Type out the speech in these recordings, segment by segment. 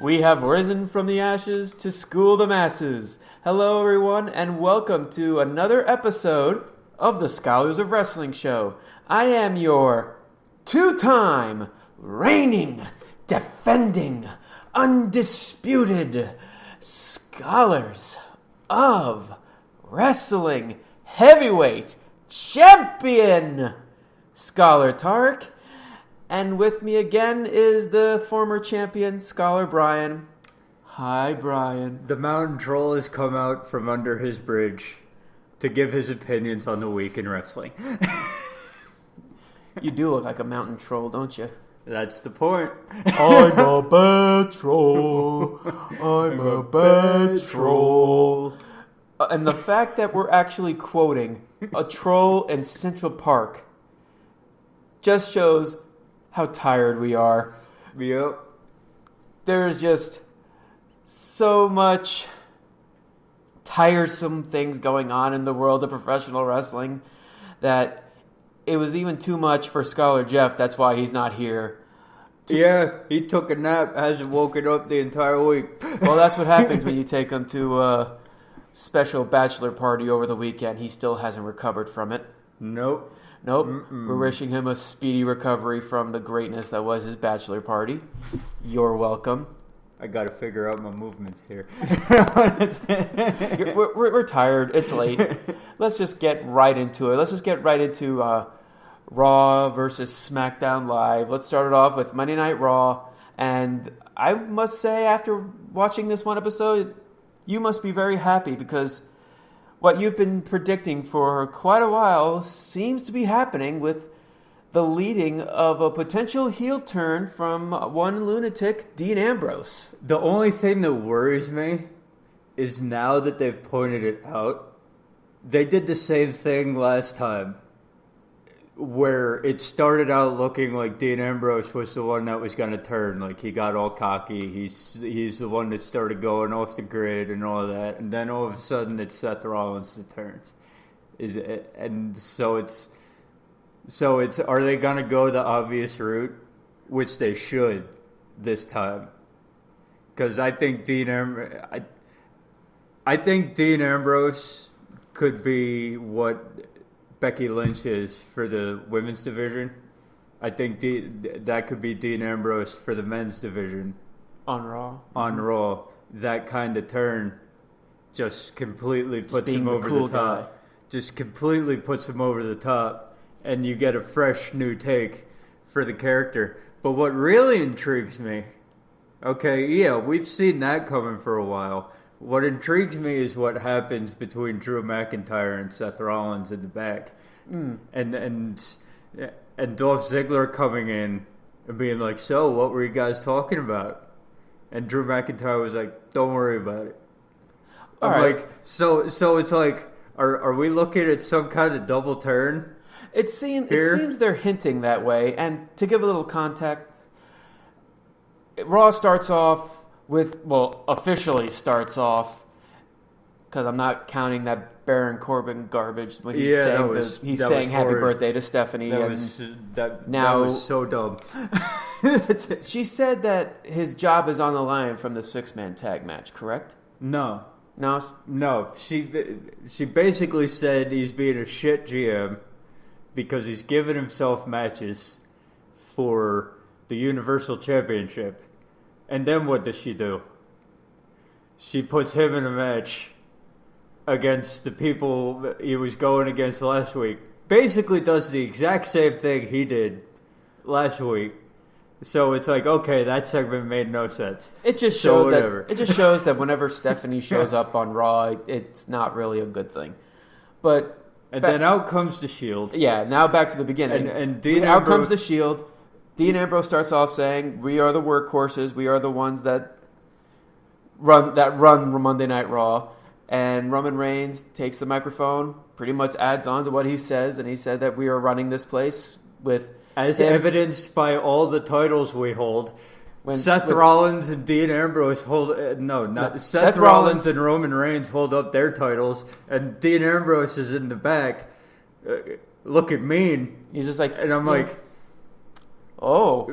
We have risen from the ashes to school the masses. Hello, everyone, and welcome to another episode of the Scholars of Wrestling Show. I am your two-time, reigning, defending, undisputed Scholars of Wrestling Heavyweight Champion, Scholar Tarek. And with me again is the former champion, Scholar Brian. Hi, Brian. The mountain troll has come out from under his bridge to give his opinions on the week in wrestling. You do look like a mountain troll, don't you? That's the point. I'm a bad troll. I'm a bad troll. And the fact that we're actually quoting a troll in Central Park just shows how tired we are. Yep. There's just so much tiresome things going on in the world of professional wrestling that it was even too much for Scholar Jeff. That's why he's not here. Yeah, he took a nap, hasn't woken up the entire week. Well, that's what happens when you take him to a special bachelor party over the weekend. He still hasn't recovered from it. Nope. Mm-mm. We're wishing him a speedy recovery from the greatness that was his bachelor party. You're welcome. I got to figure out my movements here. we're tired. It's late. Let's just get right into it. Let's just get right into Raw versus SmackDown Live. Let's start it off with Monday Night Raw. And I must say, after watching this one episode, you must be very happy because what you've been predicting for quite a while seems to be happening with the leading of a potential heel turn from one lunatic, Dean Ambrose. The only thing that worries me is now that they've pointed it out, they did the same thing last time where it started out looking like Dean Ambrose was the one that was going to turn. Like, he got all cocky. He's the one that started going off the grid and all that. And then all of a sudden it's Seth Rollins that turns. So it's are they going to go the obvious route? Which they should this time. Because I think Dean Ambrose could be what Becky Lynch is for the women's division. I think that could be Dean Ambrose for the men's division. On Raw. On Raw. That kind of turn just completely puts him over cool the top. guy. Just completely puts him over the top. And you get a fresh new take for the character. But what really intrigues me, okay, yeah, we've seen that coming for a while. What intrigues me is what happens between Drew McIntyre and Seth Rollins in the back. And Dolph Ziggler coming in and being like, so, what were you guys talking about? And Drew McIntyre was like, don't worry about it. All I'm right. like, so it's like, are we looking at some kind of double turn? It seems they're hinting that way. And to give a little context, Raw starts off officially starts off, because I'm not counting that Baron Corbin garbage when he's saying happy birthday to Stephanie. That was so dumb. She said that his job is on the line from the 6-man tag match, correct? No. No? She basically said he's being a shit GM because he's giving himself matches for the Universal Championship. And then what does she do? She puts him in a match against the people he was going against last week. Basically does the exact same thing he did last week. So it's like, okay, that segment made no sense. It just shows that whenever Stephanie shows up on Raw, it's not really a good thing. Then out comes the Shield. Yeah, now back to the beginning. Out comes the Shield. Dean Ambrose starts off saying, "We are the workhorses. We are the ones that run Monday Night Raw." And Roman Reigns takes the microphone, pretty much adds on to what he says, and he said that we are running this place with, as evidenced by all the titles we hold. Seth Rollins and Dean Ambrose Seth Rollins and Roman Reigns hold up their titles, and Dean Ambrose is in the back, looking mean. He's just like, and I'm like, oh,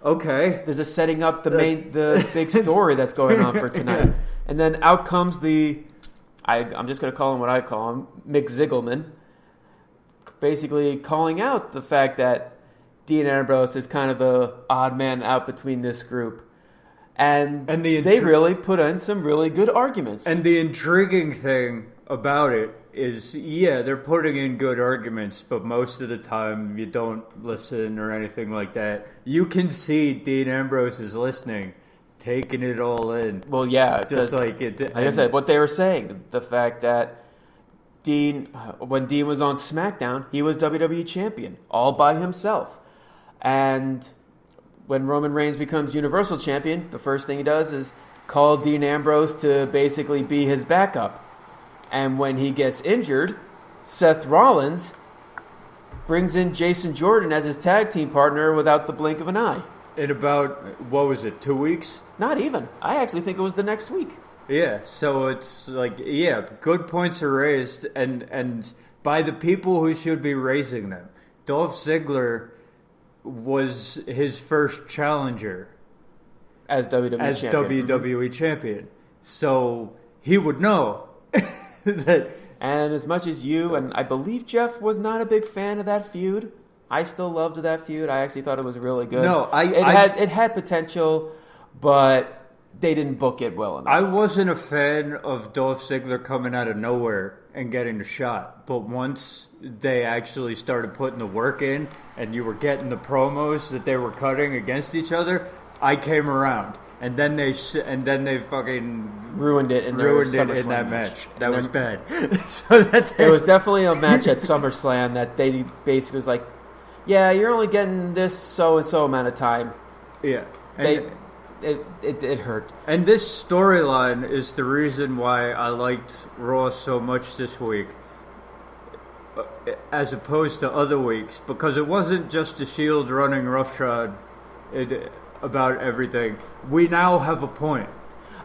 Okay. This is setting up the big story that's going on for tonight. And then out comes I'm just going to call him what I call him, Mick Ziggleman, basically calling out the fact that Dean Ambrose is kind of the odd man out between this group. And they really put in some really good arguments. And the intriguing thing about it is, they're putting in good arguments, but most of the time you don't listen or anything like that. You can see Dean Ambrose is listening, taking it all in. Well, yeah. Just like it. Like I said, what they were saying, the fact that when Dean was on SmackDown, he was WWE Champion, all by himself. And when Roman Reigns becomes Universal Champion, the first thing he does is call Dean Ambrose to basically be his backup. And when he gets injured, Seth Rollins brings in Jason Jordan as his tag team partner without the blink of an eye. In about, 2 weeks? Not even. I actually think it was the next week. Yeah, so it's like, good points are raised, and by the people who should be raising them. Dolph Ziggler was his first challenger as WWE champion. So he would know that. And as much as you and I believe Jeff was not a big fan of that feud, I still loved that feud. I actually thought it was really good. No, it had potential, but they didn't book it well enough. I wasn't a fan of Dolph Ziggler coming out of nowhere and getting the shot. But once they actually started putting the work in and you were getting the promos that they were cutting against each other, I came around. And then they fucking ruined it in that match. That was bad. So it was definitely a match at SummerSlam that they basically was like, yeah, you're only getting this so-and-so amount of time. Yeah. It hurt. And this storyline is the reason why I liked Raw so much this week, as opposed to other weeks, because it wasn't just the Shield running roughshod about everything. We now have a point.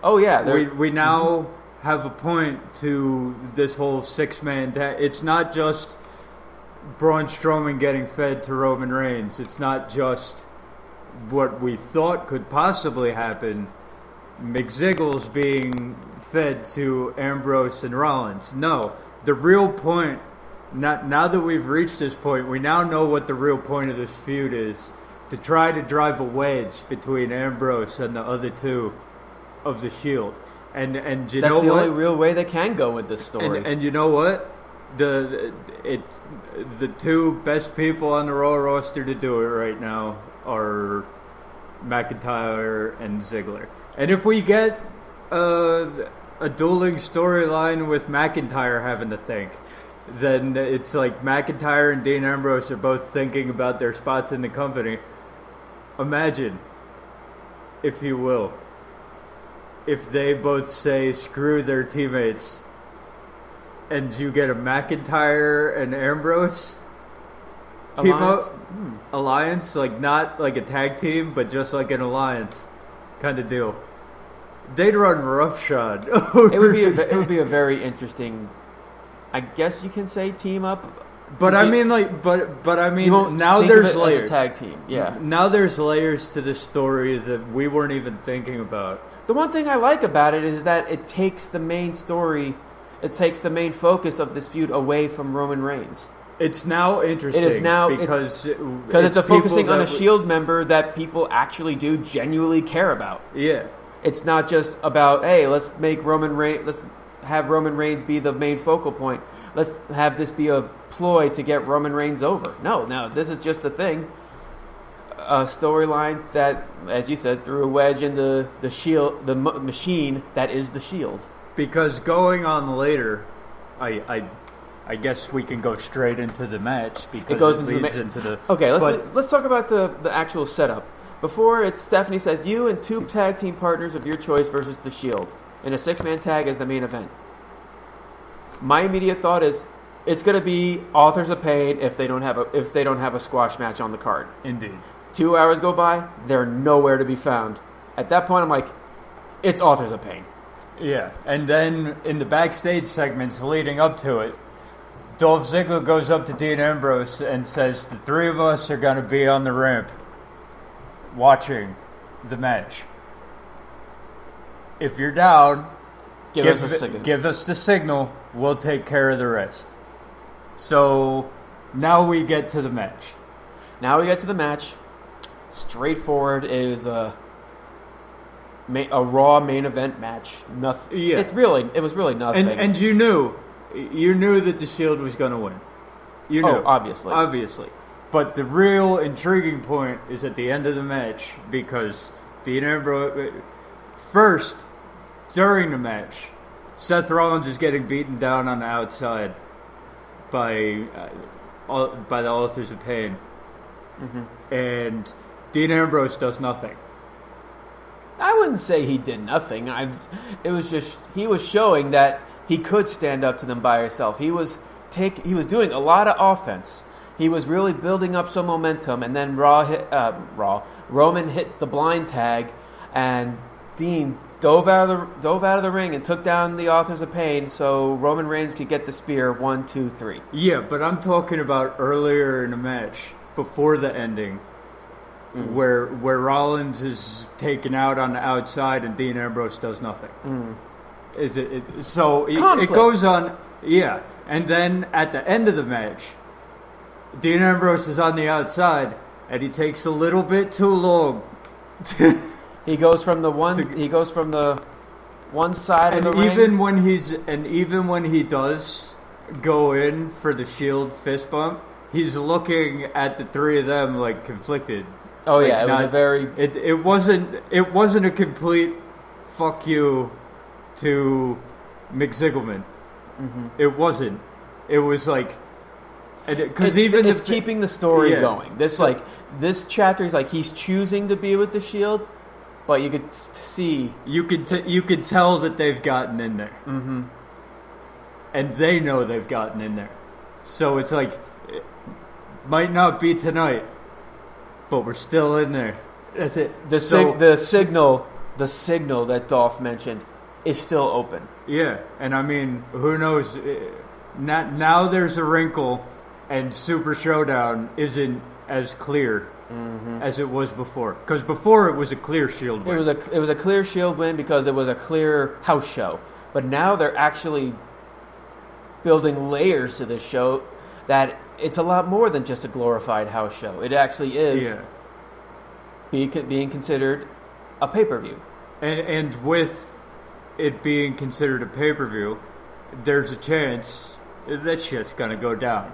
Oh yeah, we now have a point to this whole 6-man tag. It's not just Braun Strowman getting fed to Roman Reigns. It's not just what we thought could possibly happen, McZiggles being fed to Ambrose and Rollins. No, the real point, now that we've reached this point, we now know what the real point of this feud is, to try to drive a wedge between Ambrose and the other two of the Shield. And you That's know what? That's the only real way they can go with this story. And you know what? The two best people on the Raw roster to do it right now are McIntyre and Ziggler. And if we get a dueling storyline with McIntyre having to think, then it's like McIntyre and Dean Ambrose are both thinking about their spots in the company. Imagine, if you will, if they both say screw their teammates and you get a McIntyre and Ambrose team up alliance, like not like a tag team, but just like an alliance kind of deal. They'd run roughshod. It would be a very interesting, I guess you can say, team up. But I mean, now there's layers. As a tag team, yeah. Now there's layers to this story that we weren't even thinking about. The one thing I like about it is that it takes the main story, it takes the main focus of this feud away from Roman Reigns. It's now interesting. It is now because it's a focusing on a Shield member that people actually do genuinely care about. Yeah, it's not just about, hey, let's have Roman Reigns be the main focal point. Let's have this be a ploy to get Roman Reigns over. No, this is just a thing. A storyline that, as you said, threw a wedge in the Shield, the machine that is the Shield. Because going on later, I guess we can go straight into the match because it leads into the... Okay, let's talk about the actual setup. Before, it's Stephanie says, you and two tag team partners of your choice versus the Shield in a 6-man tag as the main event. My immediate thought is, it's going to be Authors of Pain if they don't have a squash match on the card. Indeed. 2 hours go by, they're nowhere to be found. At that point, I'm like, it's Authors of Pain. Yeah, and then in the backstage segments leading up to it, Dolph Ziggler goes up to Dean Ambrose and says, the three of us are going to be on the ramp. watching the match. If you're down, Give us a signal. Give us the signal. We'll take care of the rest. So now we get to the match. Straightforward. Is a Raw main event match. Nothing. Yeah. It was really nothing. And you knew that the Shield was going to win. You knew, obviously. But the real intriguing point is at the end of the match, because Dean Ambrose first during the match, Seth Rollins is getting beaten down on the outside by the Authors of Pain, and Dean Ambrose does nothing. I wouldn't say he did nothing. It was just he was showing that he could stand up to them by himself. He was doing a lot of offense. He was really building up some momentum, and then Roman hit the blind tag, and Dean dove out of the ring and took down the Authors of Pain, so Roman Reigns could get the spear 1, 2, 3. Yeah, but I'm talking about earlier in the match, before the ending, where Rollins is taken out on the outside and Dean Ambrose does nothing. It goes on, yeah. And then at the end of the match, Dean Ambrose is on the outside, and he takes a little bit too long. He goes from the one side of the ring. Even when he does go in for the Shield fist bump, he's looking at the three of them like conflicted. Oh yeah, it wasn't a complete fuck you to McZiggleman. It wasn't. It was like, because it's keeping the story going. This chapter is like he's choosing to be with the Shield, but you could see you could tell that they've gotten in there, and they know they've gotten in there. So it's like, it might not be tonight, but we're still in there. That's it. The signal that Dolph mentioned is still open. Yeah, and I mean, who knows? Now there's a wrinkle, and Super Showdown isn't as clear as it was before. Because before it was a clear Shield win. It was a clear Shield win because it was a clear house show. But now they're actually building layers to this show that it's a lot more than just a glorified house show. It actually is being considered a pay-per-view. And with it being considered a pay-per-view, there's a chance that shit's gonna go down.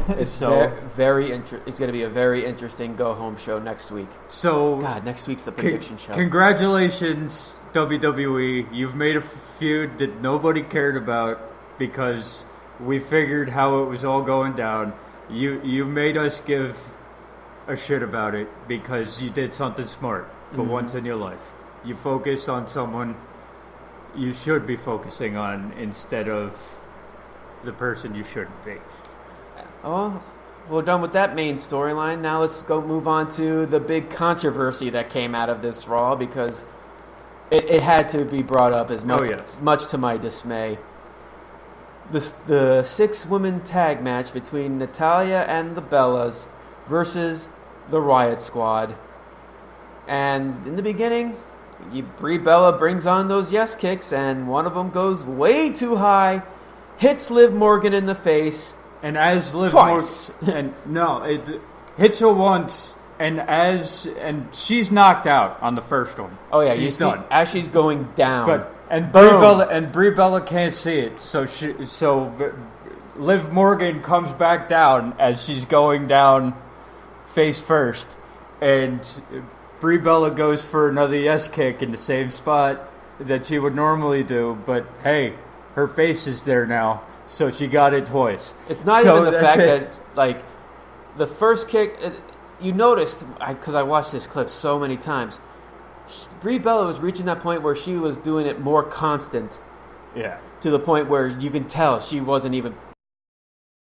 It's going to be a very interesting go-home show next week. So, God, next week's the prediction show. Congratulations, WWE. You've made a feud that nobody cared about because we figured how it was all going down. You made us give a shit about it because you did something smart for once in your life. You focused on someone you should be focusing on instead of the person you shouldn't be. Oh, we're done with that main storyline. Now let's move on to the big controversy that came out of this Raw, because it had to be brought up as much to my dismay. The 6-woman tag match between Natalya and the Bellas versus the Riot Squad. And in the beginning, Brie Bella brings on those yes kicks, and one of them goes way too high, hits Liv Morgan in the face, and as Liv twice. It hits her once, and she's knocked out on the first one. Oh yeah, she's done as she's going down. Brie Bella can't see it, so Liv Morgan comes back down as she's going down face first, and Brie Bella goes for another yes kick in the same spot that she would normally do, but hey, her face is there now, so she got it twice. It's not even the fact that, like, the first kick, you noticed, because I watched this clip so many times, Brie Bella was reaching that point where she was doing it more constant. Yeah. To the point where you can tell she wasn't even